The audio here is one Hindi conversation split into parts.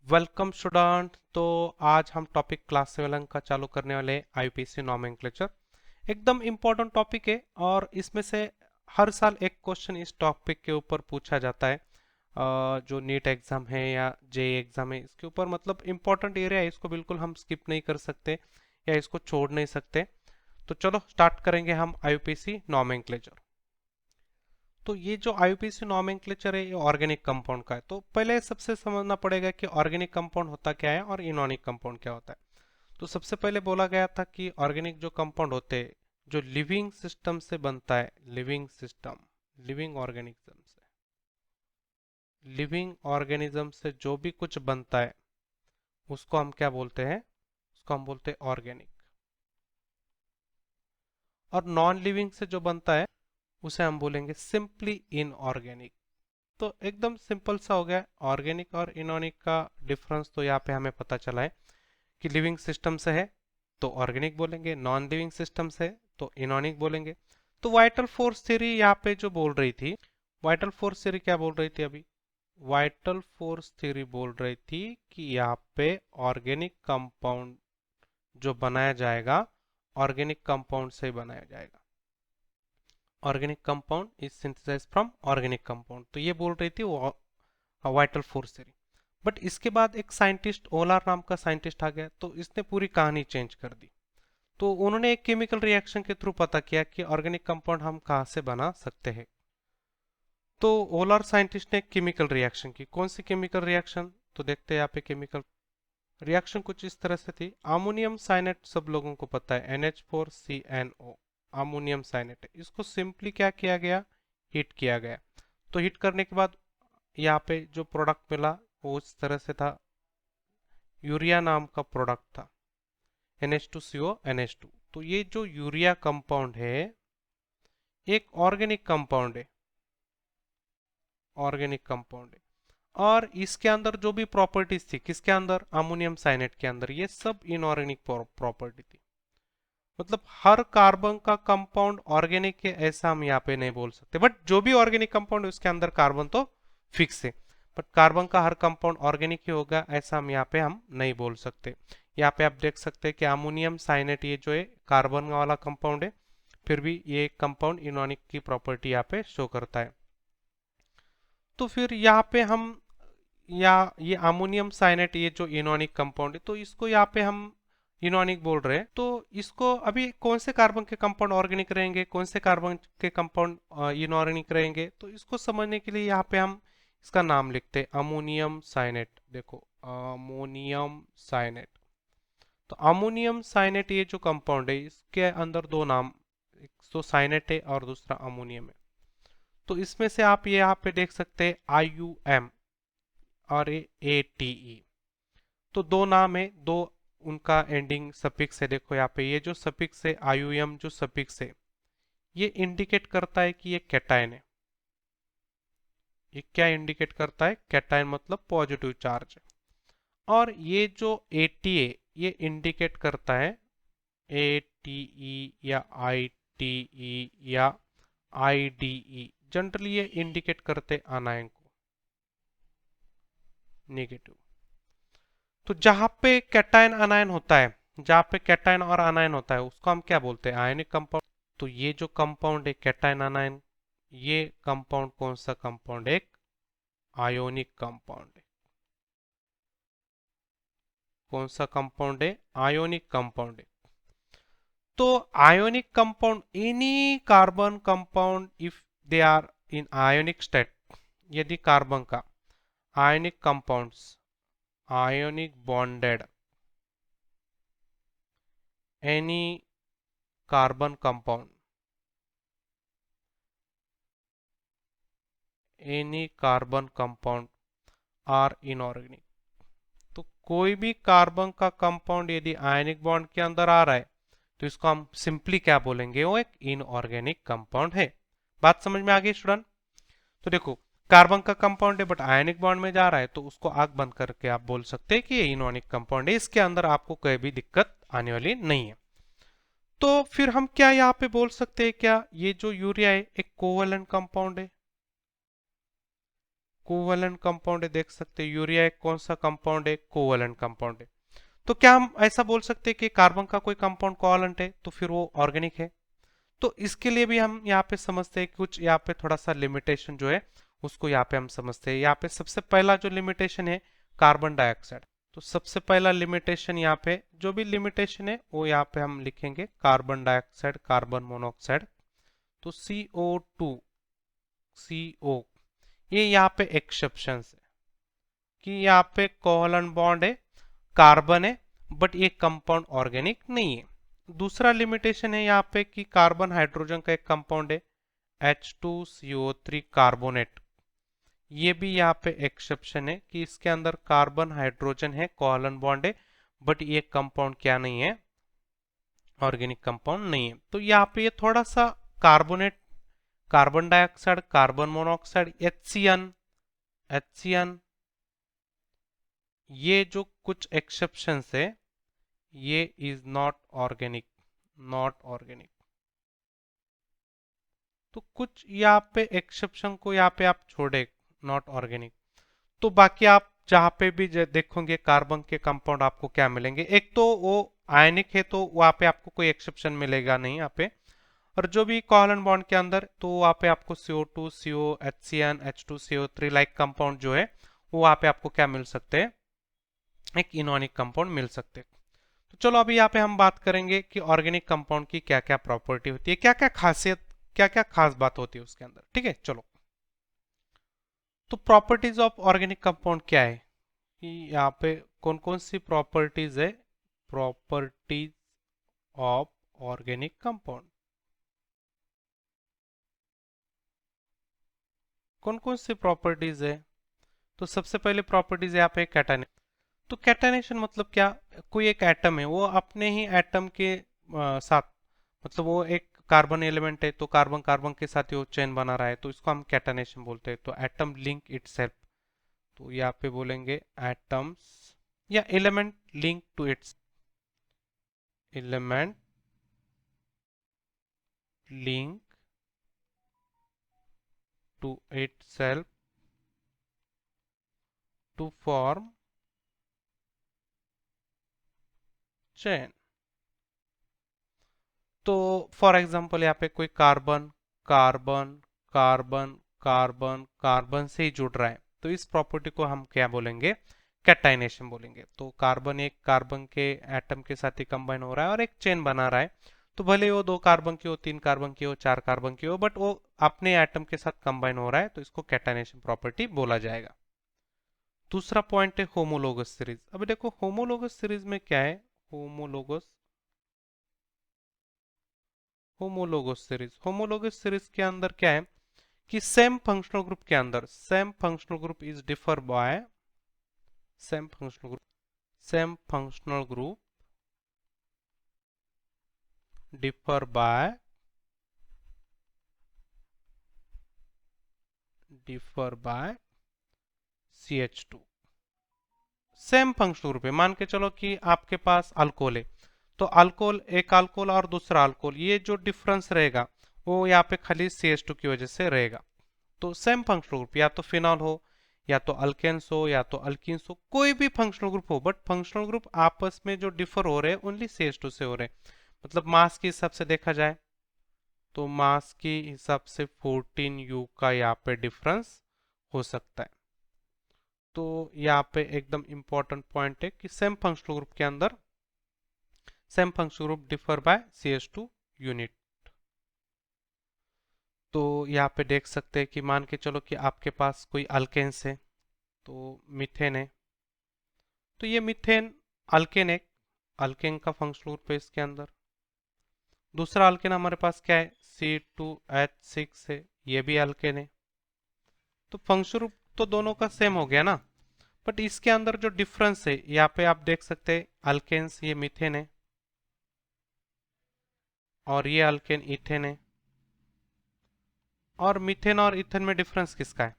Welcome student. तो आज हम टॉपिक क्लास 7 का चालू करने वाले आईयूपीएसी नॉमेनक्लेचर। एकदम इम्पोर्टेंट टॉपिक है और इसमें से हर साल एक क्वेश्चन इस टॉपिक के ऊपर पूछा जाता है। जो नीट एग्जाम है या जेई एग्जाम है इसके ऊपर, मतलब इम्पोर्टेंट एरिया है, इसको बिल्कुल हम स्किप नहीं कर सकते या इसको छोड़ नहीं सकते। तो चलो स्टार्ट करेंगे हम आईयूपीएसी नॉमेनक्लेचर। तो ये जो आईयूपीएसी नॉमेनक्लेचर है ये ऑर्गेनिक कंपाउंड का है। तो पहले सबसे समझना पड़ेगा कि ऑर्गेनिक कंपाउंड होता क्या है और इनऑर्गेनिक कंपाउंड क्या होता है। तो सबसे पहले बोला गया था कि ऑर्गेनिक जो कंपाउंड होते हैं जो लिविंग सिस्टम से बनता है, लिविंग सिस्टम, लिविंग ऑर्गेनिज्म से, लिविंग ऑर्गेनिज्म से जो भी कुछ बनता है उसको हम क्या बोलते हैं, उसको हम बोलते हैं ऑर्गेनिक। और नॉन लिविंग से जो बनता है उसे हम बोलेंगे सिंपली इनऑर्गेनिक। तो एकदम सिंपल सा हो गया। ऑर्गेनिक और इनऑर्गेनिक का डिफरेंस तो यहाँ पे हमें पता चला है कि लिविंग सिस्टम से है तो ऑर्गेनिक बोलेंगे, नॉन लिविंग सिस्टम से तो इनऑर्गेनिक बोलेंगे। तो वाइटल फोर्स थ्योरी यहाँ पे जो बोल रही थी, वाइटल फोर्स थ्योरी क्या बोल रही थी अभी, वाइटल फोर्स थ्योरी बोल रही थी कि यहाँ पे ऑर्गेनिक कंपाउंड जो बनाया जाएगा ऑर्गेनिक कंपाउंड से बनाया जाएगा। Organic compound is synthesised from organic compound, तो ये बोल रही थी वो वाइटल फोर्स थ्योरी। बट इसके बाद एक साइंटिस्ट ओलार नाम का साइंटिस्ट आ गया तो इसने पूरी कहानी चेंज कर दी। तो उन्होंने एक केमिकल रिएक्शन के थ्रू पता किया कि ऑर्गेनिक कंपाउंड हम कहाँ से बना सकते हैं। तो ओलार साइंटिस्ट ने एक केमिकल रिएक्शन की। कौन सी केमिकल रिएक्शन, तो देखते हैं यहाँ पे। केमिकल रिएक्शन कुछ इस तरह से थी। अमोनियम साइनेट सब लोगों को पता है, NH4CnO, अमोनियम साइनेट है। इसको सिंपली क्या किया गया, हीट किया गया। तो हीट करने के बाद यहाँ पे जो प्रोडक्ट मिला वो इस तरह से था, यूरिया नाम का प्रोडक्ट था, NH2CO NH2। तो ये जो यूरिया कंपाउंड है एक ऑर्गेनिक कंपाउंड है, ऑर्गेनिक कंपाउंड है। और इसके अंदर जो भी प्रॉपर्टीज थी, किसके अंदर, अमोनियम साइनेट के अंदर, ये सब इनऑर्गेनिक प्रॉपर्टी थी। मतलब हर कार्बन का कंपाउंड ऑर्गेनिक है ऐसा हम यहाँ पे नहीं बोल सकते, बट जो भी ऑर्गेनिक कंपाउंड है उसके अंदर कार्बन तो फिक्स है। बट कार्बन का हर कंपाउंड ऑर्गेनिक ही होगा ऐसा हम यहाँ पे हम नहीं बोल सकते। यहाँ पे आप देख सकते हैं कि अमोनियम साइनेट ये जो है कार्बन वाला कंपाउंड है, फिर भी ये कंपाउंड इनऑर्गेनिक की प्रॉपर्टी यहाँ पे शो करता है। तो फिर यहाँ पे हम, या ये अमोनियम साइनेट ये जो इनऑर्गेनिक कंपाउंड है तो इसको यहाँ पे हम इनऑर्गेनिक बोल रहे हैं। तो इसको अभी कौन से कार्बन के कंपाउंड ऑर्गेनिक रहेंगे, कौन से कार्बन के कंपाउंड इनऑर्गेनिक रहेंगे, तो इसको समझने के लिए यहाँ पे हम इसका नाम लिखते हैं अमोनियम साइनेट। देखो अमोनियम साइनेट। तो अमोनियम साइनेट ये जो कंपाउंड है इसके अंदर दो नाम, एक तो साइनेट है और दूसरा अमोनियम है। तो इसमें से आप ये यहाँ पे देख सकते हैं IUM और ATE। तो दो नाम है, दो उनका एंडिंग सफिक्स है। देखो यहाँ पे ये जो सफिक्स है IUM जो सफिक्स है ये इंडिकेट करता है कि ये कैटायन है। ये क्या इंडिकेट करता है, कैटायन मतलब पॉजिटिव चार्ज है। और ये जो ATA ये इंडिकेट करता है, ATE या ITE या IDE, जनरली ये इंडिकेट करते आनायन को, नेगेटिव। तो जहां पे कैटायन अनायन होता है, जहां पे कैटायन और अनायन होता है उसको हम क्या बोलते हैं, आयनिक कंपाउंड। तो ये जो कंपाउंड है कैटायन अनायन, ये कंपाउंड कौन सा कंपाउंड है, एक आयोनिक कंपाउंड है। कौन सा कंपाउंड है, आयोनिक कंपाउंड है। तो ionic compound, any carbon compound if they are in ionic state, यदि कार्बन का ionic compounds, ionic bonded any carbon compound, any carbon compound are inorganic. तो कोई भी कार्बन का कंपाउंड यदि आयनिक बॉन्ड के अंदर आ रहा है तो इसको हम सिंपली क्या बोलेंगे, वो एक इनऑर्गेनिक कंपाउंड है। बात समझ में आ गई स्टूडेंट। तो देखो कार्बन का कंपाउंड है बट आयनिक बॉन्ड में जा रहा है तो उसको आग बंद करके आप बोल सकते हैं कि ये इनऑर्गेनिक कंपाउंड है, इसके अंदर आपको कोई भी दिक्कत आने वाली नहीं है। तो फिर हम क्या यहाँ पे बोल सकते हैं, क्या ये जो यूरिया है एक कोवेलेंट कंपाउंड है, कोवेलेंट कंपाउंड है, देख सकते हैं यूरिया एक कौन सा कंपाउंड है, कोवेलेंट कंपाउंड है। तो क्या हम ऐसा बोल सकते हैं कि कार्बन का कोई कंपाउंड कोवेलेंट है तो फिर वो ऑर्गेनिक है? तो इसके लिए भी हम यहाँ पे समझते हैं कुछ, यहाँ पे थोड़ा सा लिमिटेशन जो है उसको यहाँ पे हम समझते हैं। यहाँ पे सबसे पहला जो लिमिटेशन है कार्बन डाइऑक्साइड, तो सबसे पहला लिमिटेशन यहाँ पे जो भी लिमिटेशन है वो यहाँ पे हम लिखेंगे कार्बन डाइऑक्साइड, कार्बन मोनोऑक्साइड। तो CO2 CO ये यहाँ पे एक्सेप्शन है कि यहाँ पे कोवलेंट बॉन्ड है, कार्बन है, बट ये कंपाउंड ऑर्गेनिक नहीं है। दूसरा लिमिटेशन है यहाँ पे कि कार्बन हाइड्रोजन का एक कंपाउंड है H2CO3 कार्बोनेट, ये भी यहाँ पे एक्सेप्शन है कि इसके अंदर कार्बन हाइड्रोजन है, कोवलेंट बॉन्ड है, बट ये कंपाउंड क्या नहीं है, ऑर्गेनिक कंपाउंड नहीं है। तो यहाँ पे ये थोड़ा सा carbonate, carbon dioxide, carbon monoxide, HCN ये जो कुछ एक्सेप्शंस है ये is not organic, not organic. तो कुछ यहाँ पे एक्सेप्शन को यहाँ पे आप छोड़े नॉट ऑर्गेनिक, तो बाकी आप जहाँ पे भी देखोगे कार्बन के कंपाउंड आपको क्या मिलेंगे, एक तो वो आयनिक है तो वहाँ पे आपको कोई एक्सेप्शन मिलेगा नहीं यहाँ पे, और जो भी कोवलेंट बॉन्ड के अंदर तो वहाँ पे आपको CO2 CO HCN H2CO3 like compound जो है वो वहाँ पे आपको क्या मिल सकते हैं, एक इनऑर्गेनिक कंपाउंड मिल सकते हैं। तो चलो अभी यहाँ पे हम बात करेंगे कि ऑर्गेनिक कंपाउंड की क्या क्या प्रॉपर्टी होती है, क्या क्या खासियत, क्या क्या खास बात होती है उसके अंदर। ठीक है, चलो तो प्रॉपर्टीज ऑफ ऑर्गेनिक कंपाउंड क्या है कि यहाँ पे कौन कौन सी प्रॉपर्टीज है, प्रॉपर्टीज ऑफ ऑर्गेनिक कंपाउंड कौन कौन सी प्रॉपर्टीज है। तो सबसे पहले प्रॉपर्टीज यहाँ पे कैटायनेशन। तो कैटायनेशन मतलब क्या, कोई एक एटम है वो अपने ही एटम के साथ, मतलब वो एक कार्बन एलिमेंट है तो कार्बन कार्बन के साथ ही वो चेन बना रहा है तो इसको हम कैटायनेशन बोलते हैं। तो एटम लिंक इटसेल्फ, तो यहाँ पे बोलेंगे एटम्स या element link to its, element link to itself to form chain। तो फॉर एग्जांपल यहाँ पे कोई carbon carbon carbon carbon carbon से ही जुड़ रहा है तो इस प्रॉपर्टी को हम क्या बोलेंगे, कैटायनेशन बोलेंगे। तो कार्बन एक कार्बन के एटम के साथ ही कंबाइन हो रहा है और एक चेन बना रहा है, तो भले वो 2 कार्बन की हो, 3 कार्बन की हो, 4 कार्बन की हो, बट वो अपने एटम के साथ कंबाइन हो रहा है तो इसको कैटायनेशन प्रॉपर्टी बोला जाएगा। दूसरा पॉइंट है होमोलोगस सीरीज। अब देखो होमोलोगस सीरीज में क्या है, homologous homologous series, homologous series के अंदर क्या है कि सेम फंक्शनल ग्रुप के अंदर, same functional group is differ by, same functional group, same functional group differ by, differ by CH2। Same functional group है, मान के चलो कि आपके पास अल्कोहल है तो अल्कोहल, एक अल्कोहल और दूसरा अल्कोहल, ये जो डिफरेंस रहेगा वो यहाँ पे खाली CH2 की वजह से रहेगा। तो सेम फंक्शनल ग्रुप, या तो फिनॉल हो या तो अल्केन्स हो या तो अल्कीन्स हो, कोई भी फंक्शनल ग्रुप हो, बट फंक्शनल ग्रुप आपस में जो डिफर हो रहे हैं ओनली CH2 से हो रहे हैं। मतलब मास के हिसाब से देखा जाए तो मास के हिसाब से 14U का यहाँ पे डिफरेंस हो सकता है। तो यहाँ पे एकदम इंपॉर्टेंट पॉइंट है कि सेम फंक्शनल ग्रुप के अंदर same functional group differ by CH2 unit. तो यहाँ पे देख सकते हैं कि मान के चलो कि आपके पास कोई अल्केन्स है, तो मीथेन है, तो ये मीथेन अल्केन है, अल्केन का फंक्शनल ग्रुप है इसके अंदर। दूसरा अल्केन हमारे पास क्या है, C2H6 है, ये भी अल्केन है। तो फंक्शनल ग्रुप तो दोनों का सेम हो गया ना, बट इसके अंदर जो डिफरेंस है यहाँ पे आप देख सकते हैं, अल्केन्स ये मीथेन है और ये अल्केन इथेन है, और मीथेन और इथेन में डिफरेंस किसका है,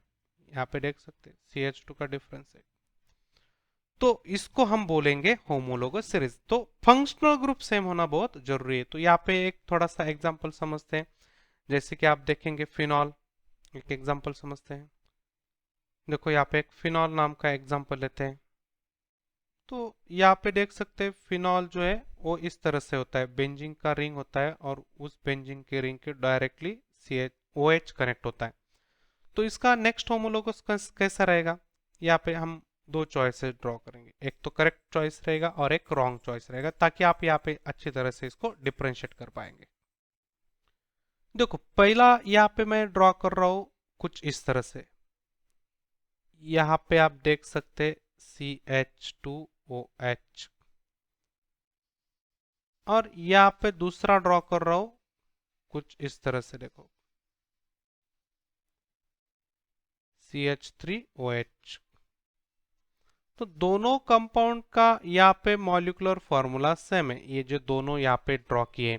यहाँ पे देख सकते हैं CH2 का डिफरेंस है। तो इसको हम बोलेंगे होमोलोगस सीरीज। तो फंक्शनल ग्रुप सेम होना बहुत जरूरी है। तो यहाँ पे एक थोड़ा सा एग्जांपल समझते हैं, जैसे कि आप देखेंगे फिनॉल, एक एग्जांपल समझते हैं। देखो यहाँ पे एक फिनॉल नाम का एग्जांपल लेते हैं। तो यहाँ पे देख सकते हैं फिनॉल जो है वो इस तरह से होता है, बेंजीन का रिंग होता है और उस बेंजीन के रिंग के डायरेक्टली OH कनेक्ट होता है। तो इसका नेक्स्ट होमोलोगस कैसा रहेगा? यहाँ पे हम दो चॉइसेस ड्रॉ करेंगे, एक तो करेक्ट चॉइस रहेगा और एक रॉन्ग चॉइस रहेगा, ताकि आप यहाँ पे अच्छी तरह से इसको डिफरेंशिएट कर पाएंगे। देखो पहला यहाँ पे मैं ड्रॉ कर रहा हूं कुछ इस तरह से, यहाँ पे आप देख सकते CH2OH, और यहाँ पे दूसरा ड्रॉ कर रहा हूं कुछ इस तरह से, देखो CH3OH। तो दोनों कंपाउंड का यहाँ पे मॉलिक्यूलर फॉर्मूला सेम है, ये जो दोनों यहाँ पे ड्रॉ किए।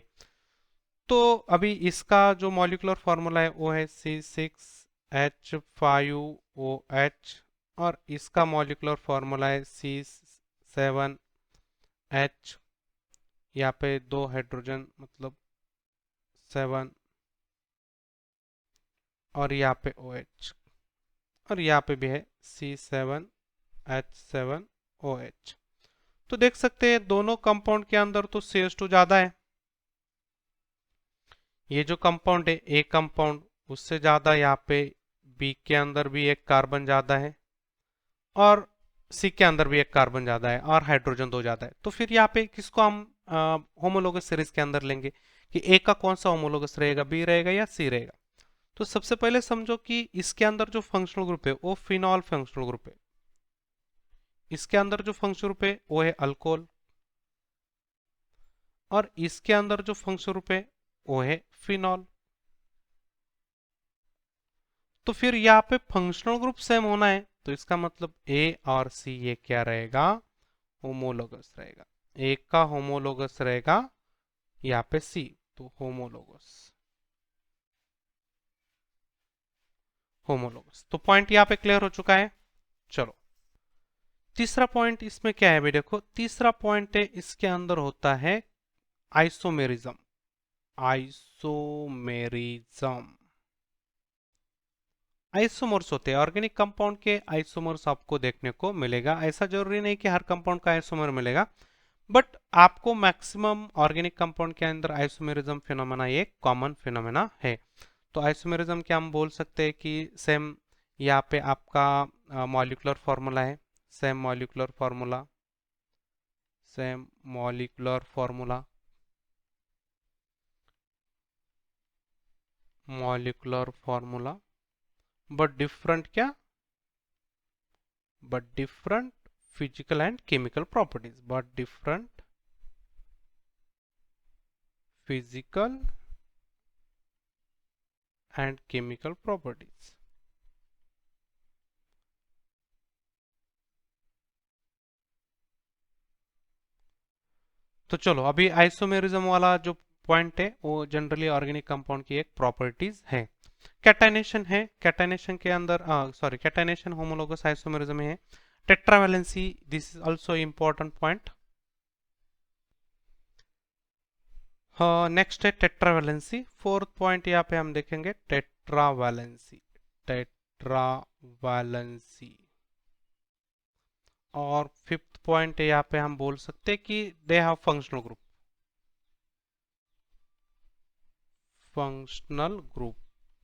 तो अभी इसका जो मॉलिक्यूलर फॉर्मूला है वो है C6H5OH, और इसका मॉलिक्यूलर फॉर्मूला है C7H, यहाँ पे दो हाइड्रोजन मतलब 7, और यहाँ पे OH, और यहाँ पे भी है C7H7OH। तो देख सकते हैं दोनों कंपाउंड के अंदर तो CH2 ज्यादा है, ये जो कंपाउंड है ए कंपाउंड उससे ज्यादा, यहाँ पे बी के अंदर भी एक कार्बन ज्यादा है और सी के अंदर भी एक कार्बन ज्यादा है और हाइड्रोजन दो ज्यादा है। तो फिर यहाँ पे किसको हम होमोलोगस सीरीज के अंदर लेंगे कि ए का कौन सा होमोलोगस रहेगा, बी रहेगा या सी रहेगा? तो सबसे पहले समझो कि इसके अंदर जो फंक्शनल ग्रुप है वो फिनॉल फंक्शनल ग्रुप है, इसके अंदर जो फंक्शनल ग्रुप है वो है अल्कोहल, और इसके अंदर जो फंक्शनल ग्रुप है वो है फिनॉल। तो फिर यहाँ पे फंक्शनल ग्रुप सेम होना है, तो इसका मतलब ए और सी ये क्या रहेगा, होमोलोगस रहेगा। ए का होमोलोगस रहेगा यहाँ पे सी, तो होमोलोगस होमोलोगस। तो पॉइंट यहाँ पे क्लियर हो चुका है। चलो तीसरा पॉइंट इसमें क्या है भाई, देखो तीसरा पॉइंट है इसके अंदर होता है आइसोमेरिज्म। आइसोमेरिज्म, आइसोमर्स होते हैं ऑर्गेनिक कंपाउंड के, आइसोमर्स आपको देखने को मिलेगा। ऐसा जरूरी नहीं कि हर कंपाउंड का आइसोमर मिलेगा, बट आपको मैक्सिमम ऑर्गेनिक कंपाउंड के अंदर आइसोमेरिज्म फिनोमेना एक कॉमन फिनोमेना है। तो आइसोमेरिज्म क्या हम बोल सकते हैं कि सेम यहाँ पे आपका मॉलिक्यूलर फार्मूला है, same molecular formula, same molecular formula, molecular formula, but different क्या, but different physical and chemical properties, but different physical and chemical properties। तो चलो अभी आइसोमेरिज्म वाला जो पॉइंट है वो जनरली ऑर्गेनिक कंपाउंड की एक प्रॉपर्टीज है। कैटाइनेशन है, कैटाइनेशन के अंदर सॉरी कैटाइनेशन होमोलोगस आइसोमेरिज्म में है। Tetravalency, this is also important point. Next है टेट्रावैलेंसी, फोर्थ पॉइंट यहाँ पे हम देखेंगे टेट्रावैलेंसी, टेट्रावैलेंसी। और फिफ्थ पॉइंट है यहाँ पे हम बोल सकते हैं कि they have functional group, functional group.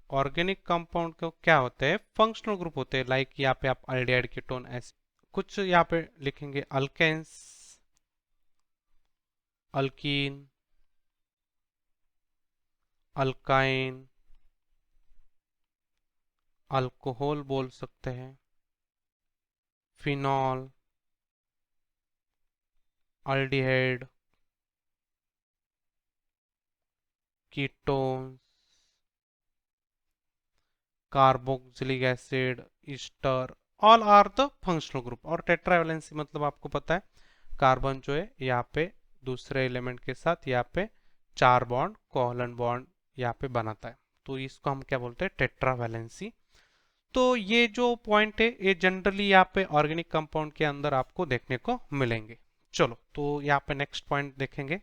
Organic compound को क्या होते हैं, फंक्शनल ग्रुप होते हैं। लाइक यहाँ पे आप एल्डिहाइड कीटोन ऐसे कुछ यहाँ पे लिखेंगे, अल्केन्स, अल्कीन, अल्काइन, अल्कोहल बोल सकते हैं, phenol, aldehyde, ketones, carboxylic acid, ester, all are the functional group. और टेट्रावैलेंसी मतलब आपको पता है कार्बन जो है यहाँ पे दूसरे एलिमेंट के साथ यहाँ पे 4 बॉन्ड कोवलेंट बॉन्ड यहाँ पे बनाता है, तो इसको हम क्या बोलते हैं, टेट्रावैलेंसी। तो ये जो पॉइंट है ये जनरली यहाँ पे ऑर्गेनिक कंपाउंड के अंदर आपको देखने को मिलेंगे। चलो तो यहाँ पे नेक्स्ट पॉइंट देखेंगे।